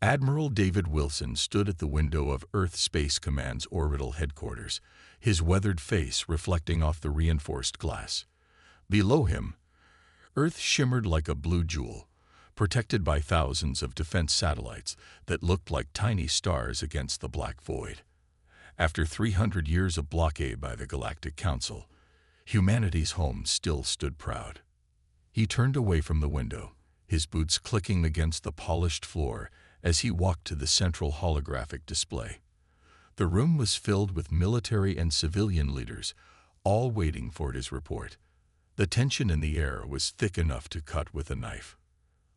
Admiral David Wilson stood at the window of Earth Space Command's orbital headquarters, his weathered face reflecting off the reinforced glass. Below him, Earth shimmered like a blue jewel, protected by thousands of defense satellites that looked like tiny stars against the black void. After 300 years of blockade by the Galactic Council, humanity's home still stood proud. He turned away from the window, his boots clicking against the polished floor as he walked to the central holographic display. The room was filled with military and civilian leaders, all waiting for his report. The tension in the air was thick enough to cut with a knife.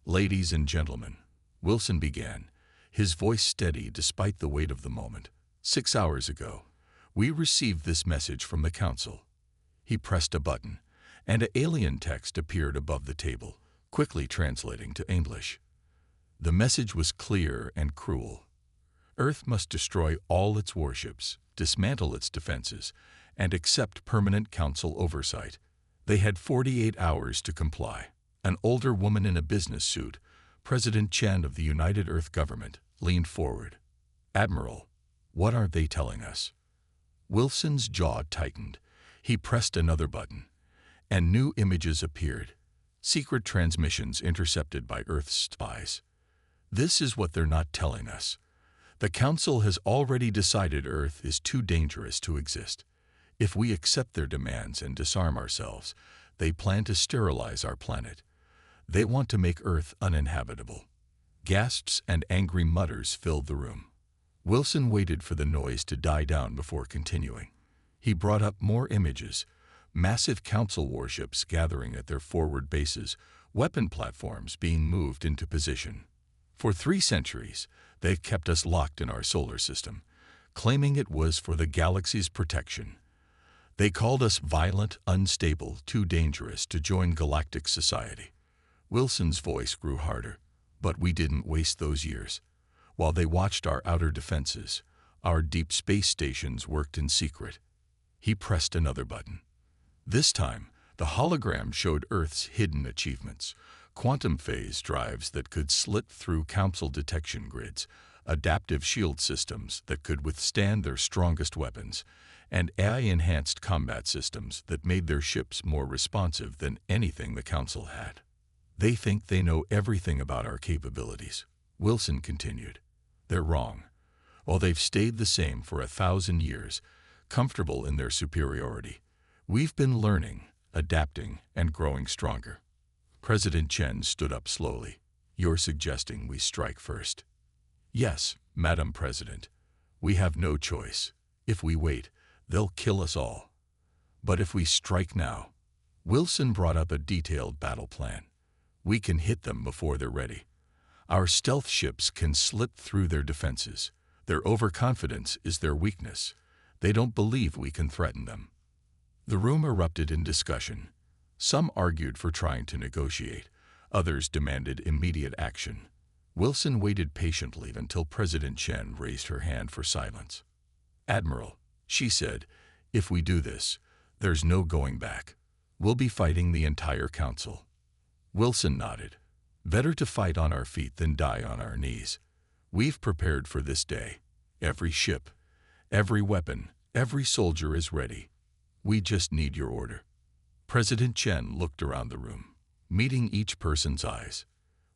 "Ladies and gentlemen," Wilson began, his voice steady despite the weight of the moment. "6 hours ago, we received this message from the Council." He pressed a button, and an alien text appeared above the table, quickly translating to English. The message was clear and cruel. Earth must destroy all its warships, dismantle its defenses, and accept permanent Council oversight. They had 48 hours to comply. An older woman in a business suit, President Chen of the United Earth Government, leaned forward. "Admiral, what are they telling us?" Wilson's jaw tightened. He pressed another button, and new images appeared. Secret transmissions intercepted by Earth's spies. "This is what they're not telling us. The Council has already decided Earth is too dangerous to exist. If we accept their demands and disarm ourselves, they plan to sterilize our planet. They want to make Earth uninhabitable." Gasps and angry mutters filled the room. Wilson waited for the noise to die down before continuing. He brought up more images: massive Council warships gathering at their forward bases, weapon platforms being moved into position. "For 3 centuries, they've kept us locked in our solar system, claiming it was for the galaxy's protection. They called us violent, unstable, too dangerous to join galactic society." Wilson's voice grew harder. "But we didn't waste those years. While they watched our outer defenses, our deep space stations worked in secret." He pressed another button. This time, the hologram showed Earth's hidden achievements: quantum phase drives that could slit through Council detection grids, adaptive shield systems that could withstand their strongest weapons, and AI-enhanced combat systems that made their ships more responsive than anything the Council had. "They think they know everything about our capabilities," Wilson continued. "They're wrong. While they've stayed the same for 1,000 years, comfortable in their superiority, we've been learning, adapting, and growing stronger." President Chen stood up slowly. "You're suggesting we strike first?" "Yes, Madam President. We have no choice. If we wait, they'll kill us all. But if we strike now..." Wilson brought up a detailed battle plan. "We can hit them before they're ready. Our stealth ships can slip through their defenses. Their overconfidence is their weakness. They don't believe we can threaten them." The room erupted in discussion. Some argued for trying to negotiate. Others demanded immediate action. Wilson waited patiently until President Chen raised her hand for silence. "Admiral," she said, "if we do this, there's no going back. We'll be fighting the entire Council." Wilson nodded. "Better to fight on our feet than die on our knees. We've prepared for this day. Every ship, every weapon, every soldier is ready. We just need your order." President Chen looked around the room, meeting each person's eyes.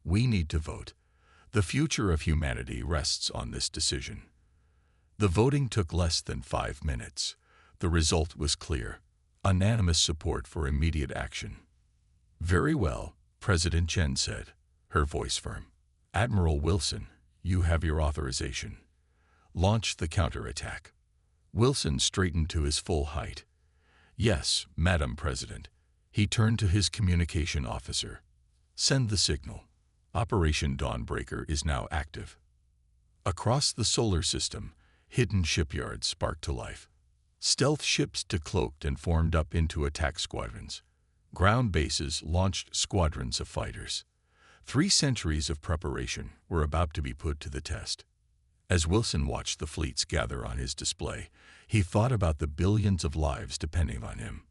"We need to vote. The future of humanity rests on this decision." The voting took less than 5 minutes. The result was clear: unanimous support for immediate action. "Very well," President Chen said, her voice firm. "Admiral Wilson, you have your authorization. Launch the counterattack." Wilson straightened to his full height. "Yes, Madam President." He turned to his communication officer. "Send the signal. Operation Dawnbreaker is now active." Across the solar system, hidden shipyards sparked to life. Stealth ships decloaked and formed up into attack squadrons. Ground bases launched squadrons of fighters. 3 centuries of preparation were about to be put to the test. As Wilson watched the fleets gather on his display, he thought about the billions of lives depending on him.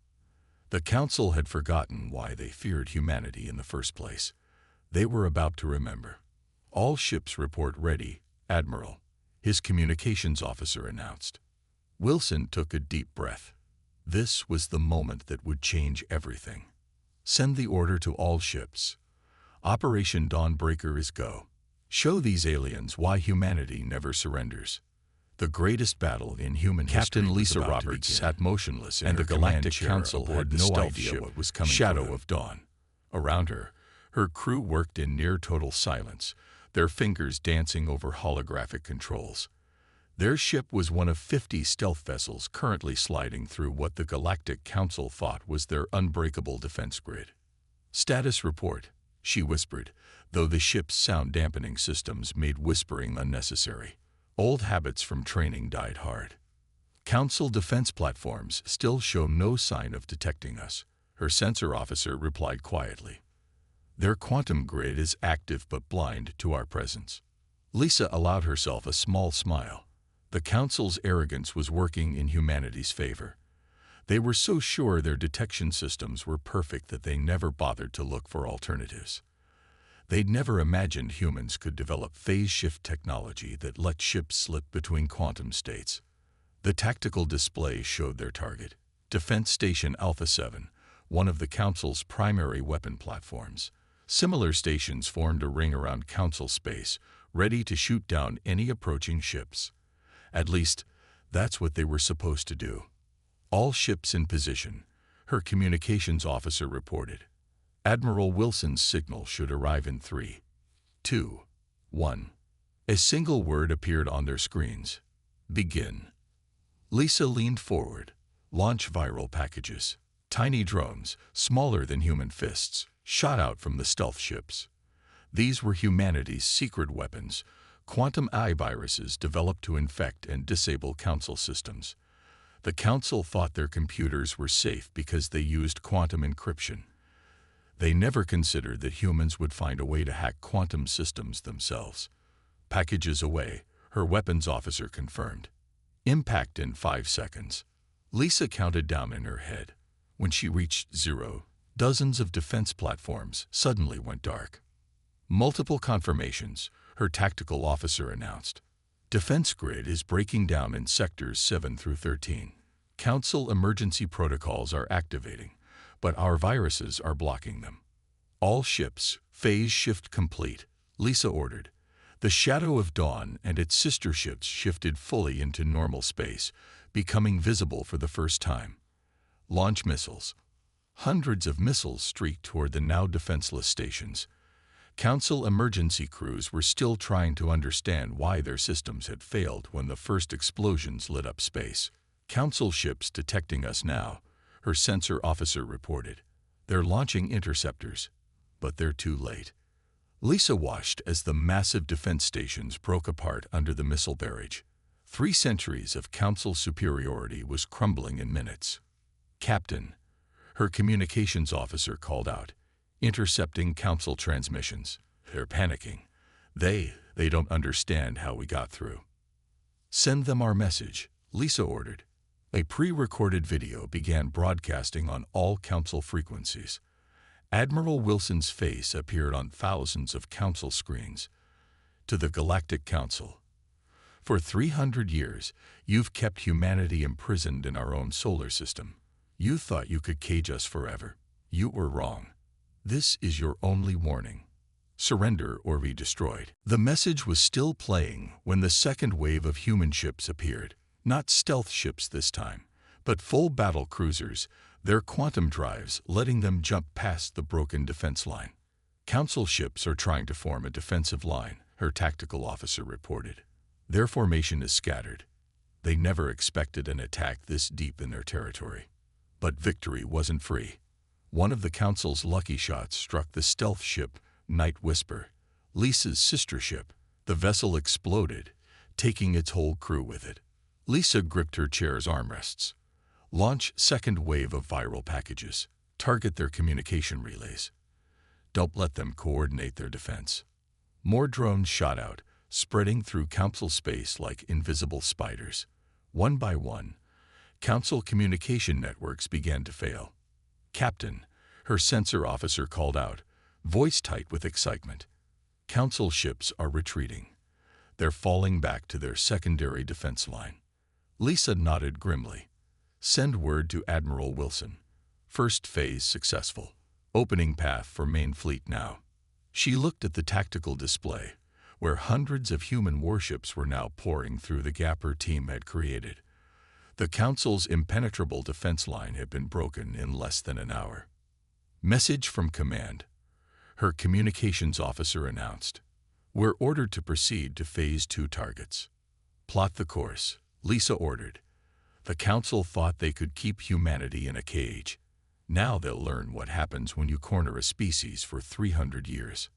The Council had forgotten why they feared humanity in the first place. They were about to remember. All ships report ready, Admiral, his communications officer announced. Wilson took a deep breath. This was the moment that would change everything. Send the order to all ships. Operation Dawnbreaker is go. Show these aliens why humanity never surrenders. The greatest battle in human history. Captain Lisa Roberts sat motionless in her Galactic Council had no idea what was coming. Shadow of Dawn. Around her, her crew worked in near total silence, their fingers dancing over holographic controls. Their ship was one of 50 stealth vessels currently sliding through what the Galactic Council thought was their unbreakable defense grid. Status report, she whispered, though the ship's sound-dampening systems made whispering unnecessary. Old habits from training died hard. Council defense platforms still show no sign of detecting us, her sensor officer replied quietly. Their quantum grid is active but blind to our presence. Lisa allowed herself a small smile. The Council's arrogance was working in humanity's favor. They were so sure their detection systems were perfect that they never bothered to look for alternatives. They'd never imagined humans could develop phase-shift technology that let ships slip between quantum states. The tactical display showed their target, Defense Station Alpha 7, one of the Council's primary weapon platforms. Similar stations formed a ring around Council space, ready to shoot down any approaching ships. At least, that's what they were supposed to do. All ships in position, her communications officer reported. Admiral Wilson's signal should arrive in 3, 2, 1. A single word appeared on their screens. Begin. Lisa leaned forward. Launch viral packages. Tiny drones, smaller than human fists, shot out from the stealth ships. These were humanity's secret weapons, quantum eye viruses developed to infect and disable Council systems. The Council thought their computers were safe because they used quantum encryption. They never considered that humans would find a way to hack quantum systems themselves. Packages away, her weapons officer confirmed. Impact in 5 seconds. Lisa counted down in her head. When she reached 0, dozens of defense platforms suddenly went dark. Multiple confirmations, her tactical officer announced. Defense grid is breaking down in sectors 7 through 13. Council emergency protocols are activating, but our viruses are blocking them. All ships, phase shift complete, Lisa ordered. The Shadow of Dawn and its sister ships shifted fully into normal space, becoming visible for the first time. Launch missiles. Hundreds of missiles streaked toward the now defenseless stations. Council emergency crews were still trying to understand why their systems had failed when the first explosions lit up space. Council ships detecting us now, her sensor officer reported. They're launching interceptors, but they're too late. Lisa watched as the massive defense stations broke apart under the missile barrage. 3 centuries of Council superiority was crumbling in minutes. Captain, her communications officer called out, intercepting Council transmissions. They're panicking. They don't understand how we got through. Send them our message, Lisa ordered. A pre-recorded video began broadcasting on all Council frequencies. Admiral Wilson's face appeared on thousands of Council screens. To the Galactic Council. For 300 years, you've kept humanity imprisoned in our own solar system. You thought you could cage us forever. You were wrong. This is your only warning. Surrender or be destroyed. The message was still playing when the second wave of human ships appeared. Not stealth ships this time, but full battle cruisers, their quantum drives letting them jump past the broken defense line. Council ships are trying to form a defensive line, her tactical officer reported. Their formation is scattered. They never expected an attack this deep in their territory. But victory wasn't free. One of the Council's lucky shots struck the stealth ship, Night Whisper, Lisa's sister ship. The vessel exploded, taking its whole crew with it. Lisa gripped her chair's armrests. Launch second wave of viral packages. Target their communication relays. Don't let them coordinate their defense. More drones shot out, spreading through Council space like invisible spiders. One by one, Council communication networks began to fail. Captain, her sensor officer called out, voice tight with excitement. Council ships are retreating. They're falling back to their secondary defense line. Lisa nodded grimly. Send word to Admiral Wilson. First phase successful. Opening path for main fleet now. She looked at the tactical display, where hundreds of human warships were now pouring through the gap her team had created. The Council's impenetrable defense line had been broken in less than an hour. Message from Command. Her communications officer announced. We're ordered to proceed to Phase 2 targets. Plot the course, Lisa ordered. The Council thought they could keep humanity in a cage. Now they'll learn what happens when you corner a species for 300 years.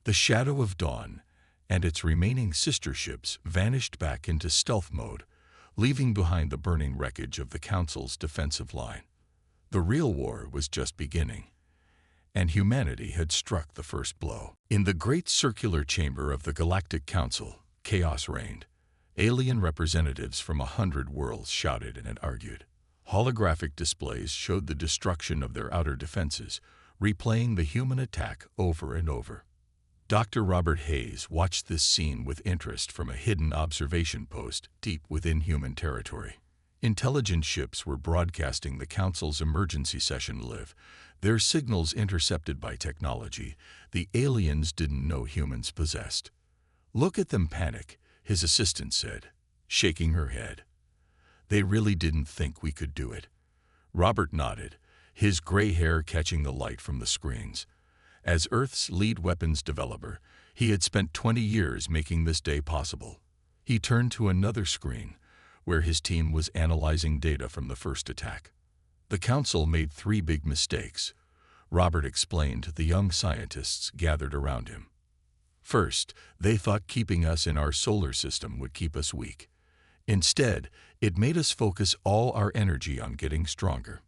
The Shadow of Dawn and its remaining sister ships vanished back into stealth mode, leaving behind the burning wreckage of the Council's defensive line. The real war was just beginning, and humanity had struck the first blow. In the great circular chamber of the Galactic Council, chaos reigned. Alien representatives from 100 worlds shouted and argued. Holographic displays showed the destruction of their outer defenses, replaying the human attack over and over. Dr. Robert Hayes watched this scene with interest from a hidden observation post deep within human territory. Intelligence ships were broadcasting the Council's emergency session live, their signals intercepted by technology the aliens didn't know humans possessed. Look at them panic, his assistant said, shaking her head. They really didn't think we could do it. Robert nodded, his gray hair catching the light from the screens. As Earth's lead weapons developer, he had spent 20 years making this day possible. He turned to another screen, where his team was analyzing data from the first attack. The Council made 3 big mistakes, Robert explained to the young scientists gathered around him. First, they thought keeping us in our solar system would keep us weak. Instead, it made us focus all our energy on getting stronger.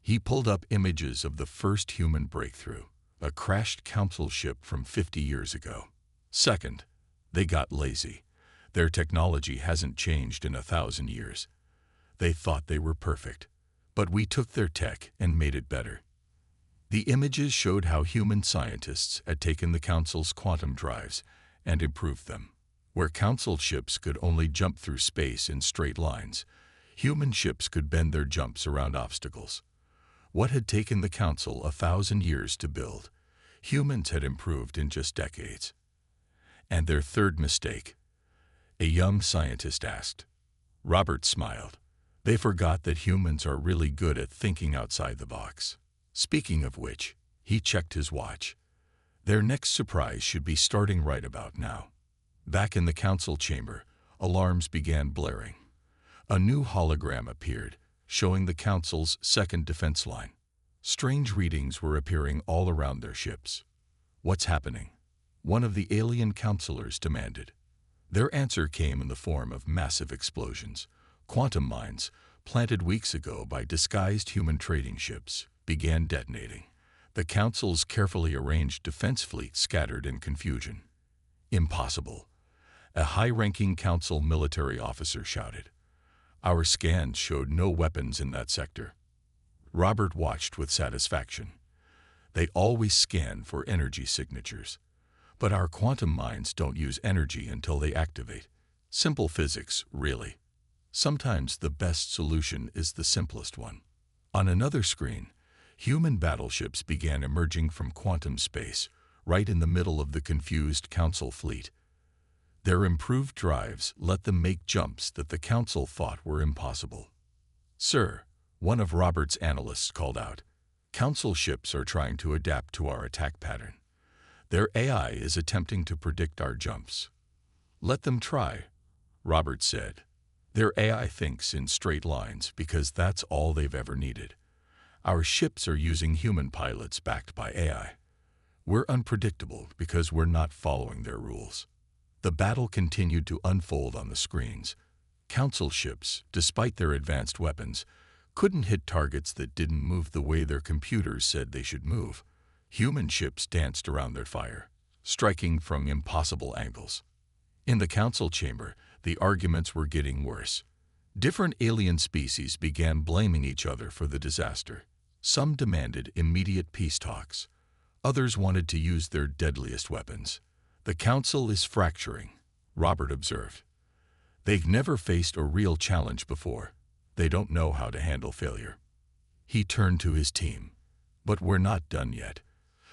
He pulled up images of the first human breakthrough, a crashed Council ship from 50 years ago. Second, they got lazy. Their technology hasn't changed in 1,000 years. They thought they were perfect, but we took their tech and made it better. The images showed how human scientists had taken the Council's quantum drives and improved them. Where Council ships could only jump through space in straight lines, human ships could bend their jumps around obstacles. What had taken the Council 1,000 years to build, humans had improved in just decades. And their third mistake, a young scientist asked. Robert smiled. They forgot that humans are really good at thinking outside the box. Speaking of which, he checked his watch. Their next surprise should be starting right about now. Back in the Council chamber, alarms began blaring. A new hologram appeared, showing the Council's second defense line. Strange readings were appearing all around their ships. What's happening? One of the alien counselors demanded. Their answer came in the form of massive explosions. Quantum mines, planted weeks ago by disguised human trading ships, began detonating. The Council's carefully arranged defense fleet scattered in confusion. Impossible. A high-ranking Council military officer shouted. Our scans showed no weapons in that sector. Robert watched with satisfaction. They always scan for energy signatures. But our quantum mines don't use energy until they activate. Simple physics, really. Sometimes the best solution is the simplest one. On another screen, human battleships began emerging from quantum space, right in the middle of the confused Council fleet. Their improved drives let them make jumps that the Council thought were impossible. Sir, one of Robert's analysts called out, Council ships are trying to adapt to our attack pattern. Their AI is attempting to predict our jumps. Let them try, Robert said. Their AI thinks in straight lines because that's all they've ever needed. Our ships are using human pilots backed by AI. We're unpredictable because we're not following their rules. The battle continued to unfold on the screens. Council ships, despite their advanced weapons, couldn't hit targets that didn't move the way their computers said they should move. Human ships danced around their fire, striking from impossible angles. In the Council chamber, the arguments were getting worse. Different alien species began blaming each other for the disaster. Some demanded immediate peace talks. Others wanted to use their deadliest weapons. "The Council is fracturing," Robert observed. "They've never faced a real challenge before. They don't know how to handle failure." He turned to his team. "But we're not done yet.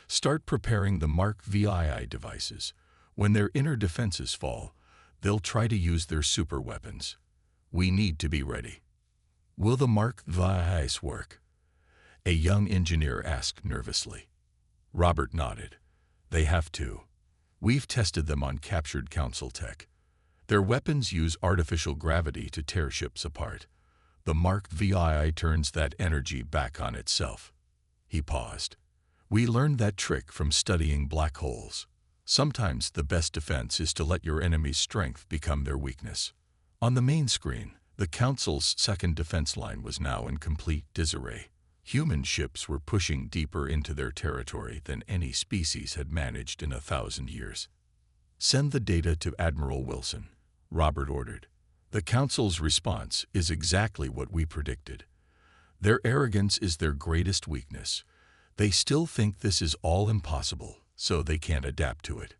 Start preparing the Mark VII devices. When their inner defenses fall, they'll try to use their super weapons. We need to be ready." "Will the Mark VIs work?" a young engineer asked nervously. Robert nodded. "They have to. We've tested them on captured Council tech. Their weapons use artificial gravity to tear ships apart. The Mark VI turns that energy back on itself." He paused. "We learned that trick from studying black holes. Sometimes the best defense is to let your enemy's strength become their weakness." On the main screen, the Council's second defense line was now in complete disarray. Human ships were pushing deeper into their territory than any species had managed in 1,000 years. "Send the data to Admiral Wilson," Robert ordered. "The Council's response is exactly what we predicted. Their arrogance is their greatest weakness. They still think this is all impossible, so they can't adapt to it."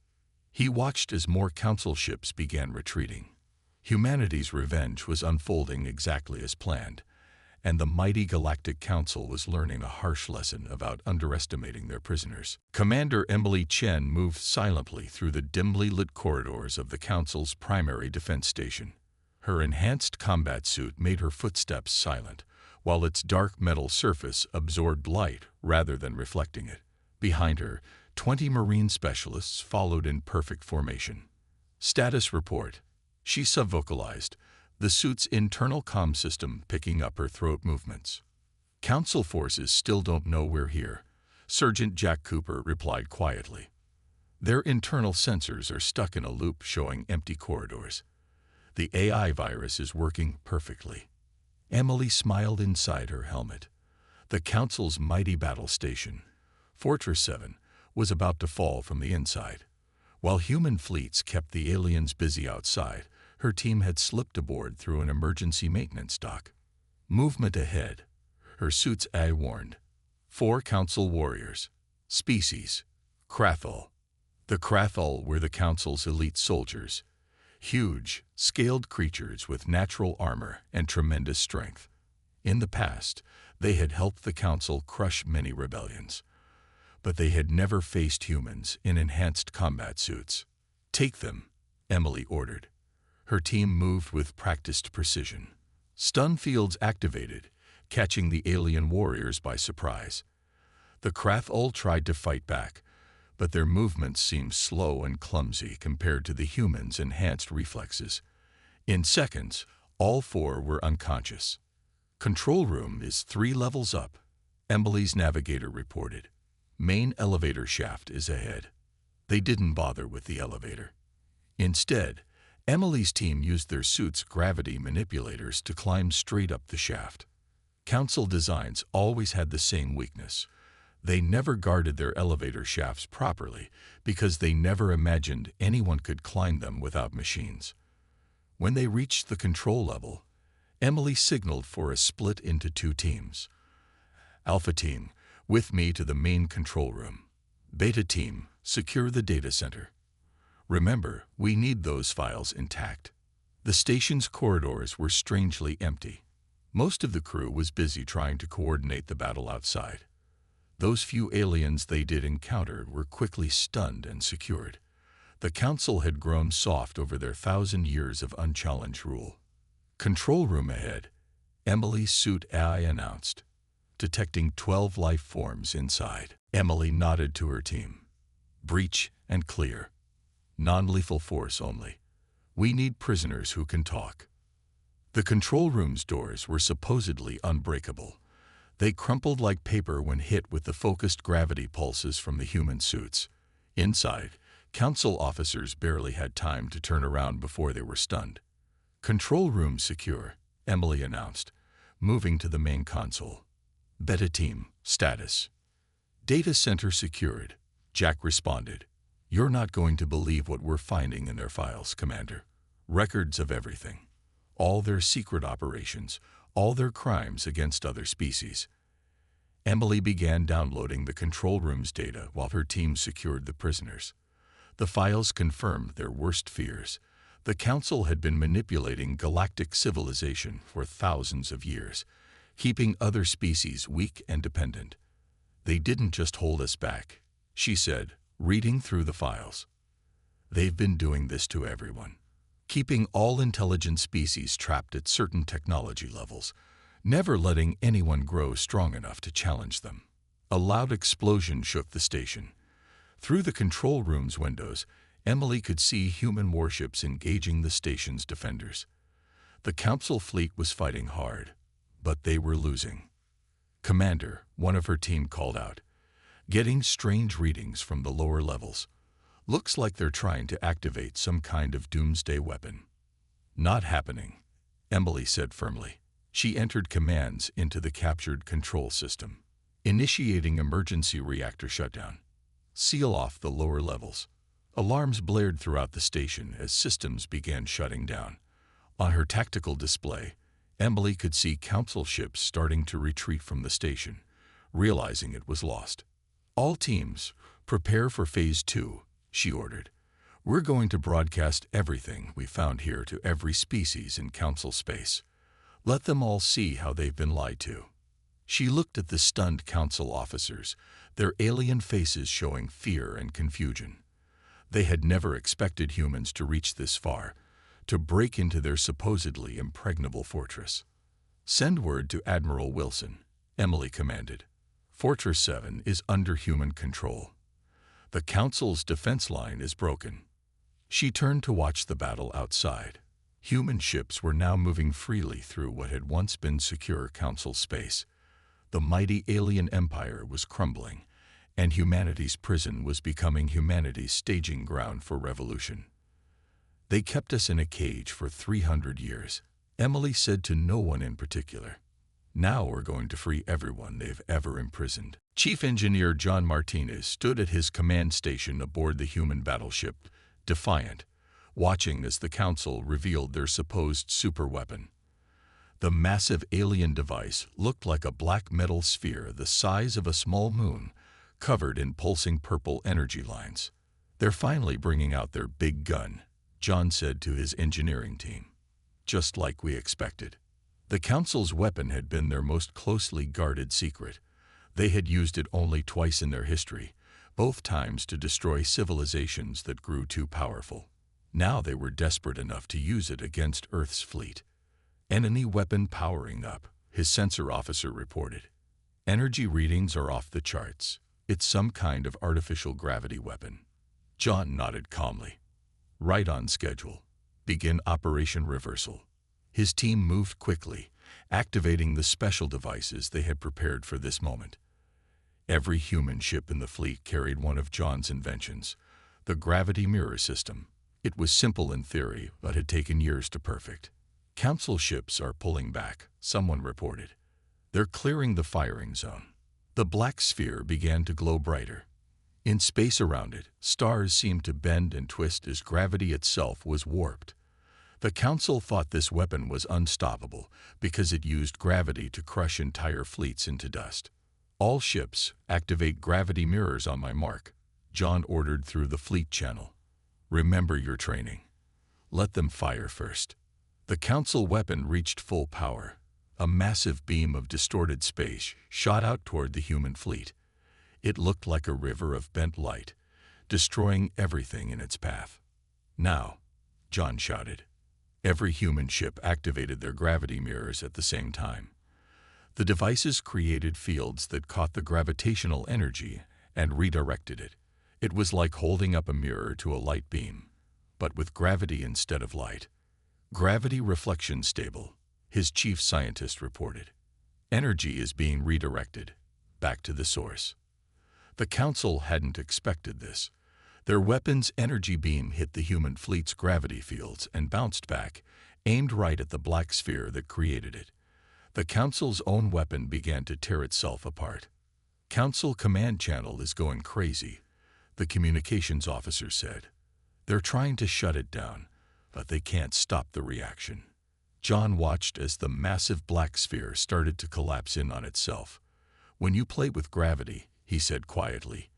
He watched as more Council ships began retreating. Humanity's revenge was unfolding exactly as planned, and the mighty Galactic Council was learning a harsh lesson about underestimating their prisoners. Commander Emily Chen moved silently through the dimly lit corridors of the Council's primary defense station. Her enhanced combat suit made her footsteps silent, while its dark metal surface absorbed light rather than reflecting it. Behind her, 20 Marine specialists followed in perfect formation. "Status report," she subvocalized, the suit's internal comm system picking up her throat movements. "Council forces still don't know we're here," Sergeant Jack Cooper replied quietly. "Their internal sensors are stuck in a loop showing empty corridors. The AI virus is working perfectly." Emily smiled inside her helmet. The Council's mighty battle station, Fortress 7, was about to fall from the inside. While human fleets kept the aliens busy outside, her team had slipped aboard through an emergency maintenance dock. "Movement ahead," her suit's eye warned. 4 Council warriors. Species: Krathul. The Krathul were the Council's elite soldiers. Huge, scaled creatures with natural armor and tremendous strength. In the past, they had helped the Council crush many rebellions. But they had never faced humans in enhanced combat suits. "Take them," Emily ordered. Her team moved with practiced precision. Stun fields activated, catching the alien warriors by surprise. The Krathul tried to fight back, but their movements seemed slow and clumsy compared to the humans' enhanced reflexes. In seconds, all 4 were unconscious. "Control room is 3 levels up," Emily's navigator reported. "Main elevator shaft is ahead." They didn't bother with the elevator. Instead, Emily's team used their suit's gravity manipulators to climb straight up the shaft. Council designs always had the same weakness. They never guarded their elevator shafts properly because they never imagined anyone could climb them without machines. When they reached the control level, Emily signaled for a split into 2 teams. "Alpha team, with me to the main control room. Beta team, secure the data center. Remember, we need those files intact." The station's corridors were strangely empty. Most of the crew was busy trying to coordinate the battle outside. Those few aliens they did encounter were quickly stunned and secured. The Council had grown soft over their 1,000 years of unchallenged rule. "Control room ahead," Emily's suit AI announced, detecting 12 life forms inside. Emily nodded to her team. "Breach and clear. Non-lethal force only. We need prisoners who can talk." The control room's doors were supposedly unbreakable. They crumpled like paper when hit with the focused gravity pulses from the human suits. Inside, Council officers barely had time to turn around before they were stunned. "Control room secure," Emily announced, moving to the main console. "Beta team, status." "Data center secured," Jack responded. "You're not going to believe what we're finding in their files, Commander. Records of everything. All their secret operations, all their crimes against other species." Emily began downloading the control room's data while her team secured the prisoners. The files confirmed their worst fears. The Council had been manipulating galactic civilization for thousands of years, keeping other species weak and dependent. "They didn't just hold us back," she said, reading through the files. "They've been doing this to everyone, keeping all intelligent species trapped at certain technology levels, never letting anyone grow strong enough to challenge them." A loud explosion shook the station. Through the control room's windows, Emily could see human warships engaging the station's defenders. The Council fleet was fighting hard, but they were losing. "Commander," one of her team called out, getting strange readings from the lower levels. "Looks like they're trying to activate some kind of doomsday weapon." "Not happening," Emily said firmly. She entered commands into the captured control system. "Initiating emergency reactor shutdown. Seal off the lower levels." Alarms blared throughout the station as systems began shutting down. On her tactical display, Emily could see Council ships starting to retreat from the station, realizing it was lost. "All teams, prepare for Phase 2, she ordered. "We're going to broadcast everything we found here to every species in Council space. Let them all see how they've been lied to." She looked at the stunned Council officers, their alien faces showing fear and confusion. They had never expected humans to reach this far, to break into their supposedly impregnable fortress. "Send word to Admiral Wilson," Emily commanded. "Fortress 7 is under human control. The Council's defense line is broken." She turned to watch the battle outside. Human ships were now moving freely through what had once been secure Council space. The mighty alien empire was crumbling, and humanity's prison was becoming humanity's staging ground for revolution. "They kept us in a cage for 300 years, Emily said to no one in particular. "Now we're going to free everyone they've ever imprisoned." Chief Engineer John Martinez stood at his command station aboard the human battleship, Defiant, watching as the Council revealed their supposed superweapon. The massive alien device looked like a black metal sphere the size of a small moon, covered in pulsing purple energy lines. "They're finally bringing out their big gun," John said to his engineering team. "Just like we expected." The Council's weapon had been their most closely guarded secret. They had used it only twice in their history, both times to destroy civilizations that grew too powerful. Now they were desperate enough to use it against Earth's fleet. "Enemy weapon powering up," his sensor officer reported. "Energy readings are off the charts. It's some kind of artificial gravity weapon." John nodded calmly. "Right on schedule. Begin Operation Reversal." His team moved quickly, activating the special devices they had prepared for this moment. Every human ship in the fleet carried one of John's inventions, the gravity mirror system. It was simple in theory, but had taken years to perfect. "Council ships are pulling back," someone reported. "They're clearing the firing zone." The black sphere began to glow brighter. In space around it, stars seemed to bend and twist as gravity itself was warped. The Council thought this weapon was unstoppable because it used gravity to crush entire fleets into dust. "All ships, activate gravity mirrors on my mark," John ordered through the fleet channel. "Remember your training. Let them fire first." The Council weapon reached full power. A massive beam of distorted space shot out toward the human fleet. It looked like a river of bent light, destroying everything in its path. "Now," John shouted. Every human ship activated their gravity mirrors at the same time. The devices created fields that caught the gravitational energy and redirected it. It was like holding up a mirror to a light beam, but with gravity instead of light. "Gravity reflection stable," his chief scientist reported. "Energy is being redirected back to the source." The Council hadn't expected this. Their weapon's energy beam hit the human fleet's gravity fields and bounced back, aimed right at the black sphere that created it. The Council's own weapon began to tear itself apart. "Council command channel is going crazy," the communications officer said. "They're trying to shut it down, but they can't stop the reaction." John watched as the massive black sphere started to collapse in on itself. "When you play with gravity," he said quietly,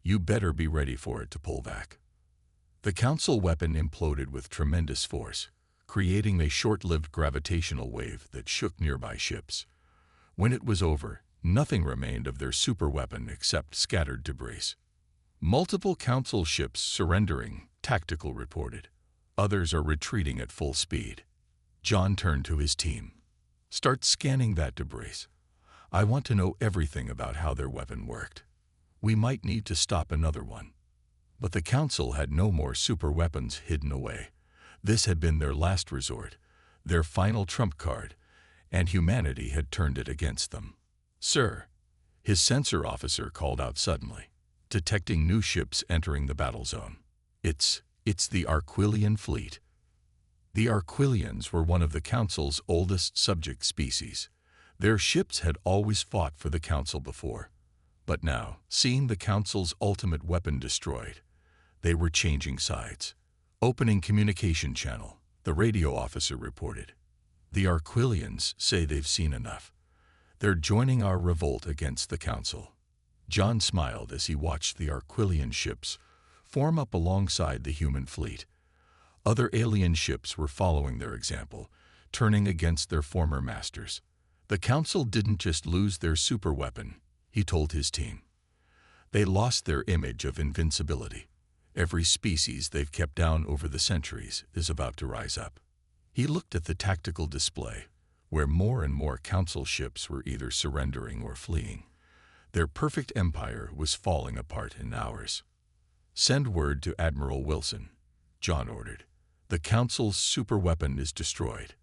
"you better be ready for it to pull back." The Council weapon imploded with tremendous force, creating a short-lived gravitational wave that shook nearby ships. When it was over, nothing remained of their superweapon except scattered debris. Multiple Council ships surrendering, Tactical reported. Others are retreating at full speed. John turned to his team. Start scanning that debris. I want to know everything about how their weapon worked. We might need to stop another one. But the Council had no more super weapons hidden away. This had been their last resort, their final trump card, and humanity had turned it against them. Sir, his sensor officer called out suddenly, detecting new ships entering the battle zone. It's the Arquillian fleet. The Arquillians were one of the Council's oldest subject species. Their ships had always fought for the Council before. But now, seeing the Council's ultimate weapon destroyed, they were changing sides. Opening communication channel, the radio officer reported. The Arquillians say they've seen enough. They're joining our revolt against the Council. John smiled as he watched the Arquillian ships form up alongside the human fleet. Other alien ships were following their example, turning against their former masters. The Council didn't just lose their superweapon, he told his team. They lost their image of invincibility. Every species they've kept down over the centuries is about to rise up. He looked at the tactical display, where more and more Council ships were either surrendering or fleeing. Their perfect empire was falling apart in hours. Send word to Admiral Wilson, John ordered. The Council's superweapon is destroyed.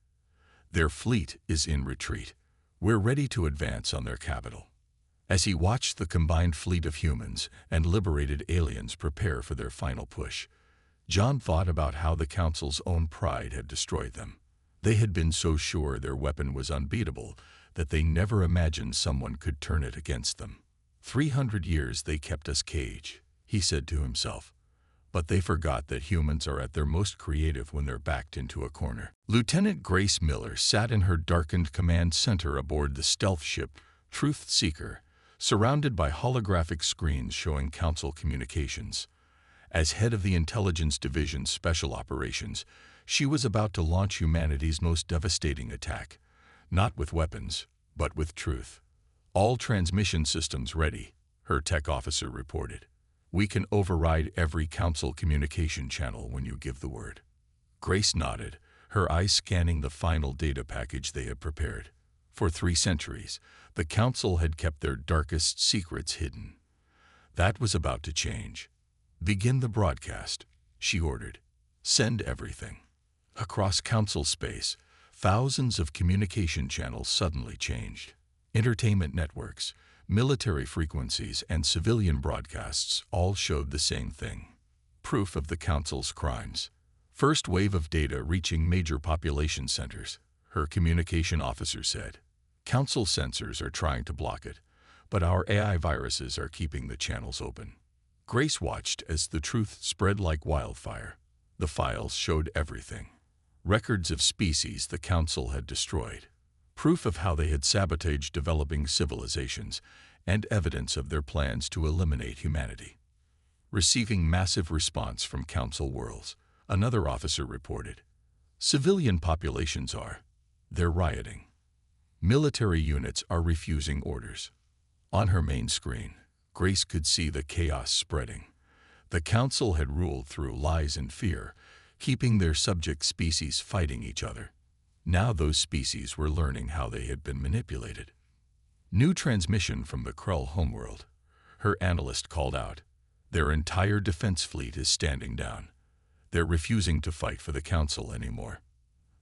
Their fleet is in retreat. We're ready to advance on their capital. As he watched the combined fleet of humans and liberated aliens prepare for their final push, John thought about how the Council's own pride had destroyed them. They had been so sure their weapon was unbeatable that they never imagined someone could turn it against them. 300 years they kept us caged, he said to himself. But they forgot that humans are at their most creative when they're backed into a corner. Lieutenant Grace Miller sat in her darkened command center aboard the stealth ship Truth Seeker, surrounded by holographic screens showing Council communications. As head of the Intelligence Division's Special Operations, she was about to launch humanity's most devastating attack, not with weapons, but with truth. All transmission systems ready, her tech officer reported. We can override every Council communication channel when you give the word. Grace nodded, her eyes scanning the final data package they had prepared. For 3 centuries, the Council had kept their darkest secrets hidden. That was about to change. Begin the broadcast, she ordered. Send everything. Across Council space, thousands of communication channels suddenly changed. Entertainment networks, military frequencies, and civilian broadcasts all showed the same thing. Proof of the Council's crimes. First wave of data reaching major population centers, her communication officer said. Council sensors are trying to block it, but our AI viruses are keeping the channels open. Grace watched as the truth spread like wildfire. The files showed everything. Records of species the Council had destroyed. Proof of how they had sabotaged developing civilizations, and evidence of their plans to eliminate humanity. Receiving massive response from Council worlds, another officer reported. Civilian populations they're rioting. Military units are refusing orders. On her main screen, Grace could see the chaos spreading. The Council had ruled through lies and fear, keeping their subject species fighting each other. Now those species were learning how they had been manipulated. New transmission from the Krell homeworld. Her analyst called out. Their entire defense fleet is standing down. They're refusing to fight for the Council anymore.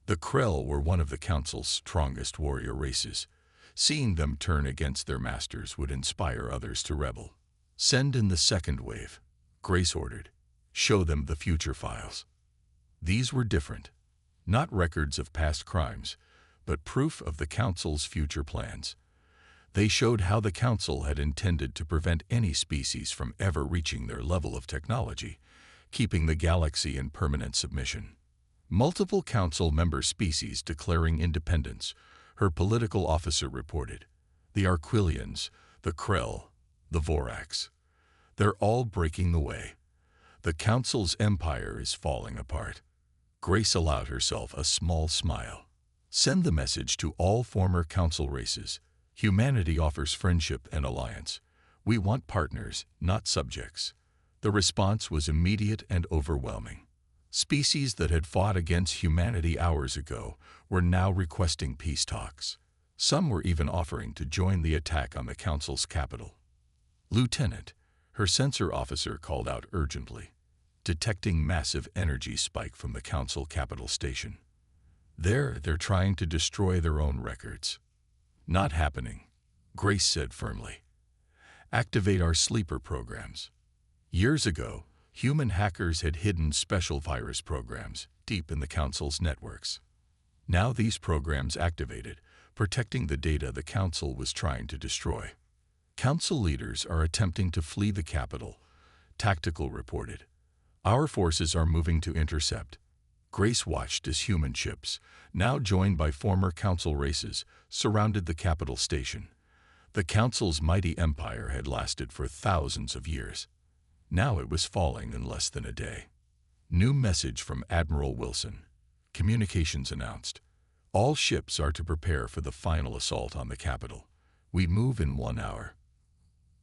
The Krell were one of the Council's strongest warrior races. Seeing them turn against their masters would inspire others to rebel. Send in the second wave, Grace ordered. Show them the future files. These were different. Not records of past crimes, but proof of the Council's future plans. They showed how the Council had intended to prevent any species from ever reaching their level of technology, keeping the galaxy in permanent submission. Multiple Council member species declaring independence, her political officer reported. The Arquillians, the Krell, the Vorax. They're all breaking the way. The Council's empire is falling apart. Grace allowed herself a small smile. Send the message to all former Council races. Humanity offers friendship and alliance. We want partners, not subjects. The response was immediate and overwhelming. Species that had fought against humanity hours ago were now requesting peace talks. Some were even offering to join the attack on the Council's capital. Lieutenant, her sensor officer called out urgently, detecting massive energy spike from the Council capital station. They're trying to destroy their own records. Not happening, Grace said firmly. Activate our sleeper programs. Years ago, human hackers had hidden special virus programs deep in the Council's networks. Now these programs activated, protecting the data the Council was trying to destroy. Council leaders are attempting to flee the capital, Tactical reported. Our forces are moving to intercept. Grace watched as human ships, now joined by former Council races, surrounded the capital station. The Council's mighty empire had lasted for thousands of years. Now it was falling in less than a day. New message from Admiral Wilson. Communications announced. All ships are to prepare for the final assault on the capital. We move in 1 hour.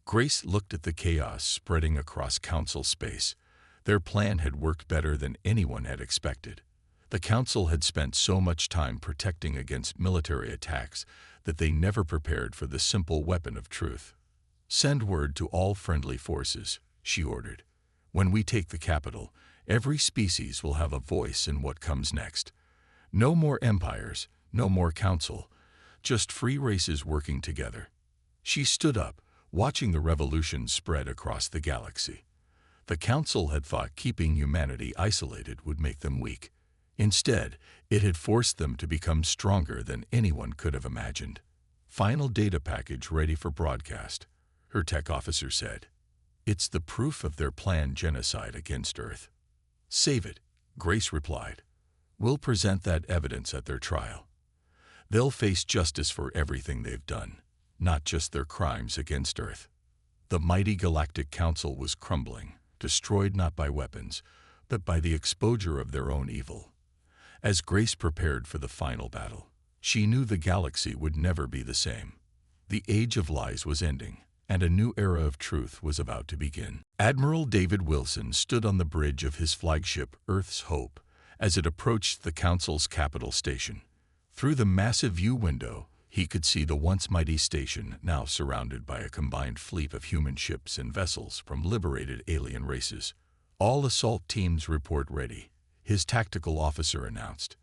Grace looked at the chaos spreading across Council space. Their plan had worked better than anyone had expected. The Council had spent so much time protecting against military attacks that they never prepared for the simple weapon of truth. Send word to all friendly forces, she ordered. When we take the capital, every species will have a voice in what comes next. No more empires, no more Council, just free races working together. She stood up, watching the revolution spread across the galaxy. The Council had thought keeping humanity isolated would make them weak. Instead, it had forced them to become stronger than anyone could have imagined. Final data package ready for broadcast, her tech officer said. It's the proof of their planned genocide against Earth. Save it, Grace replied. We'll present that evidence at their trial. They'll face justice for everything they've done, not just their crimes against Earth. The mighty Galactic Council was crumbling, destroyed not by weapons, but by the exposure of their own evil. As Grace prepared for the final battle, she knew the galaxy would never be the same. The age of lies was ending, and a new era of truth was about to begin. Admiral David Wilson stood on the bridge of his flagship Earth's Hope as it approached the Council's capital station. Through the massive view window, he could see the once mighty station now surrounded by a combined fleet of human ships and vessels from liberated alien races. All assault teams report ready, his tactical officer announced.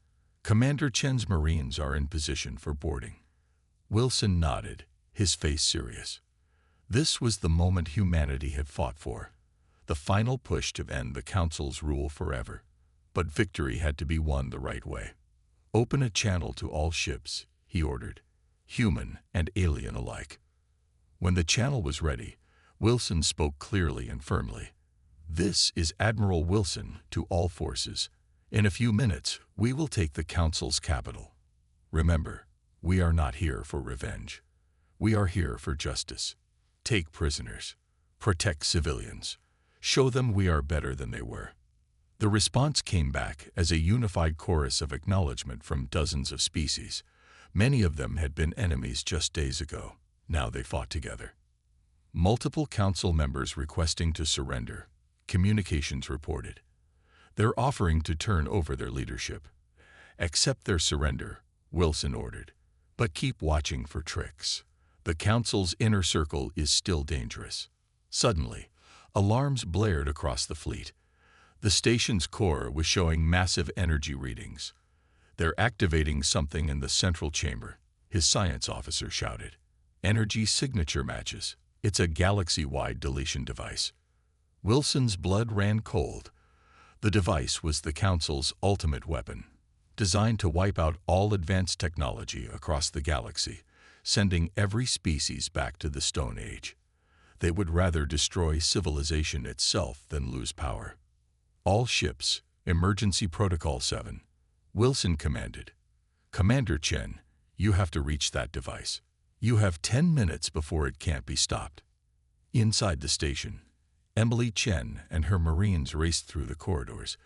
Commander Chen's Marines are in position for boarding. Wilson nodded, his face serious. This was the moment humanity had fought for, the final push to end the Council's rule forever. But victory had to be won the right way. Open a channel to all ships, he ordered, human and alien alike. When the channel was ready, Wilson spoke clearly and firmly. This is Admiral Wilson to all forces. In a few minutes, we will take the Council's capital. Remember, we are not here for revenge. We are here for justice. Take prisoners. Protect civilians. Show them we are better than they were. The response came back as a unified chorus of acknowledgement from dozens of species. Many of them had been enemies just days ago. Now they fought together. Multiple Council members requesting to surrender, communications reported. They're offering to turn over their leadership. Accept their surrender, Wilson ordered, but keep watching for tricks. The Council's inner circle is still dangerous. Suddenly, alarms blared across the fleet. The station's core was showing massive energy readings. They're activating something in the central chamber, his science officer shouted. Energy signature matches. It's a galaxy-wide deletion device. Wilson's blood ran cold. The device was the Council's ultimate weapon, designed to wipe out all advanced technology across the galaxy, sending every species back to the Stone Age. They would rather destroy civilization itself than lose power. All ships, Emergency Protocol 7, Wilson commanded. Commander Chen, you have to reach that device. You have 10 minutes before it can't be stopped. Inside the station, Emily Chen and her Marines raced through the corridors,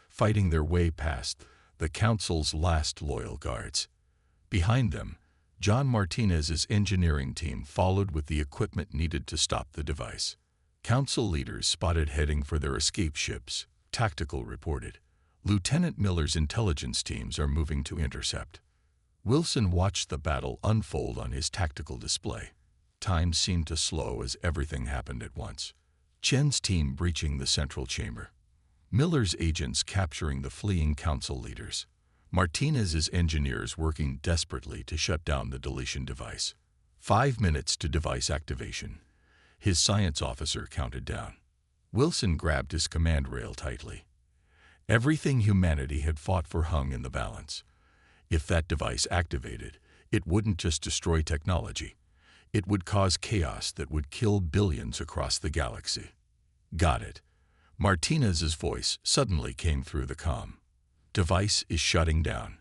fighting their way past the Council's last loyal guards. Behind them, John Martinez's engineering team followed with the equipment needed to stop the device. Council leaders spotted heading for their escape ships, Tactical reported. Lieutenant Miller's intelligence teams are moving to intercept. Wilson watched the battle unfold on his tactical display. Time seemed to slow as everything happened at once. Chen's team breaching the central chamber. Miller's agents capturing the fleeing council leaders. Martinez's engineers working desperately to shut down the deletion device. 5 minutes to device activation. His science officer counted down. Wilson grabbed his command rail tightly. Everything humanity had fought for hung in the balance. If that device activated, it wouldn't just destroy technology. It would cause chaos that would kill billions across the galaxy. Got it. Martinez's voice suddenly came through the comm. Device is shutting down.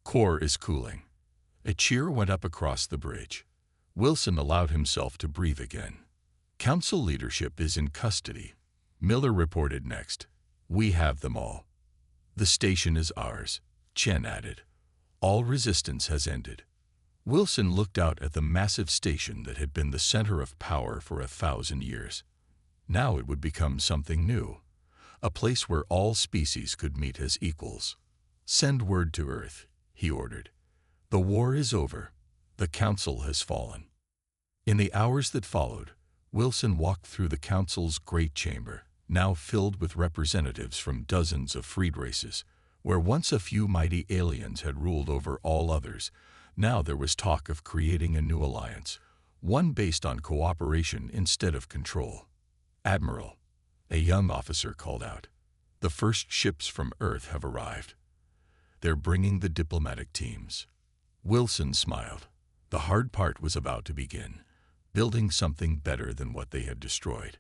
Core is cooling. A cheer went up across the bridge. Wilson allowed himself to breathe again. Council leadership is in custody. Miller reported next. We have them all. The station is ours, Chen added. All resistance has ended. Wilson looked out at the massive station that had been the center of power for 1,000 years. Now it would become something new, a place where all species could meet as equals. Send word to Earth, he ordered. The war is over. The Council has fallen. In the hours that followed, Wilson walked through the Council's great chamber, now filled with representatives from dozens of freed races. Where once a few mighty aliens had ruled over all others, now there was talk of creating a new alliance, one based on cooperation instead of control. Admiral, a young officer called out. The first ships from Earth have arrived. They're bringing the diplomatic teams. Wilson smiled. The hard part was about to begin, building something better than what they had destroyed.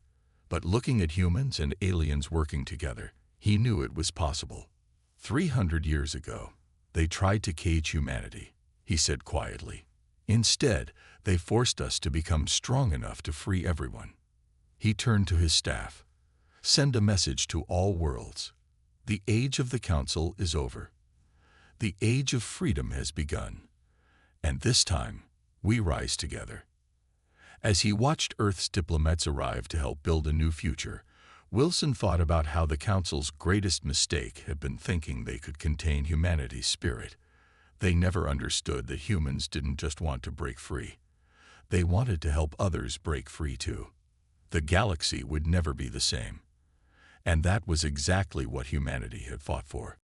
But looking at humans and aliens working together, he knew it was possible. 300 years ago, they tried to cage humanity, he said quietly. Instead, they forced us to become strong enough to free everyone. He turned to his staff. Send a message to all worlds. The age of the Council is over. The age of freedom has begun. And this time, we rise together. As he watched Earth's diplomats arrive to help build a new future, Wilson thought about how the Council's greatest mistake had been thinking they could contain humanity's spirit. They never understood that humans didn't just want to break free. They wanted to help others break free too. The galaxy would never be the same. And that was exactly what humanity had fought for.